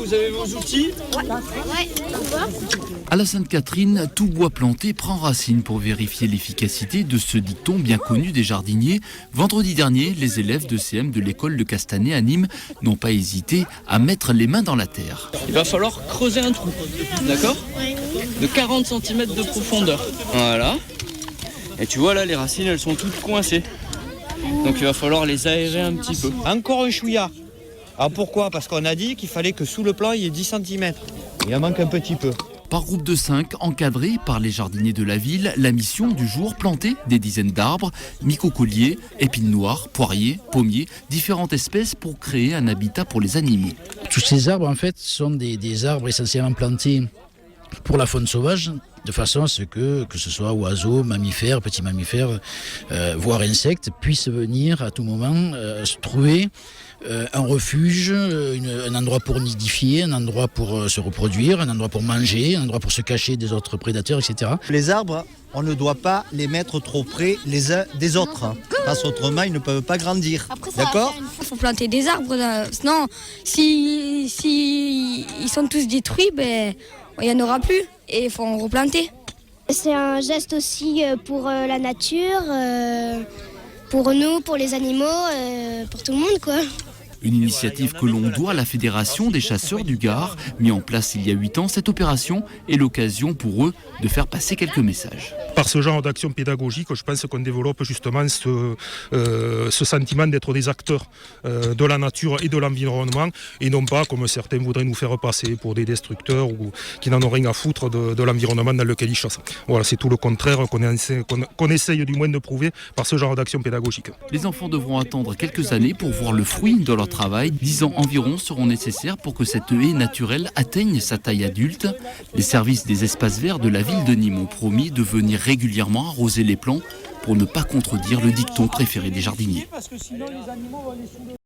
vous avez vos outils? Ouais, À la Sainte-Catherine, tout bois planté prend racine pour vérifier l'efficacité de ce dicton bien connu des jardiniers. Vendredi dernier, les élèves de CM de l'école de Castanet à Nîmes n'ont pas hésité à mettre les mains dans la terre. Il va falloir creuser un trou, d'accord? De 40 cm de profondeur. Voilà. Et tu vois là, les racines, elles sont toutes coincées. Donc il va falloir les aérer un petit peu. Encore un chouïa. Alors pourquoi? Parce qu'on a dit qu'il fallait que sous le plan, il y ait 10 cm. Il en manque un petit peu. Par groupe de 5, encadrés par les jardiniers de la ville, la mission du jour, planter des dizaines d'arbres, micocoliers, épines noires, poiriers, pommiers, différentes espèces pour créer un habitat pour les animaux. Tous ces arbres, en fait, sont des arbres essentiellement plantés pour la faune sauvage, de façon à ce que ce soit oiseaux, mammifères, petits mammifères, voire insectes, puissent venir à tout moment se trouver un refuge, un endroit pour nidifier, un endroit pour se reproduire, un endroit pour manger, un endroit pour se cacher des autres prédateurs, etc. Les arbres, on ne doit pas les mettre trop près les uns des autres, parce qu'autrement ils ne peuvent pas grandir. D'accord ? Il faut planter des arbres, sinon si ils sont tous détruits, ben il n'y en aura plus et il faut en replanter. C'est un geste aussi pour la nature, pour nous, pour les animaux, pour tout le monde, quoi. Une initiative que l'on doit à la Fédération des chasseurs du Gard, mis en place il y a 8 ans. Cette opération est l'occasion pour eux de faire passer quelques messages. Par ce genre d'action pédagogique, je pense qu'on développe justement ce sentiment d'être des acteurs de la nature et de l'environnement, et non pas, comme certains voudraient nous faire passer, pour des destructeurs ou qui n'en ont rien à foutre de l'environnement dans lequel ils chassent. Voilà, c'est tout le contraire qu'on essaye du moins de prouver par ce genre d'action pédagogique. Les enfants devront attendre quelques années pour voir le fruit de leur travail. 10 ans environ seront nécessaires pour que cette haie naturelle atteigne sa taille adulte. Les services des espaces verts de la ville de Nîmes ont promis de venir régulièrement arroser les plants pour ne pas contredire le dicton préféré des jardiniers.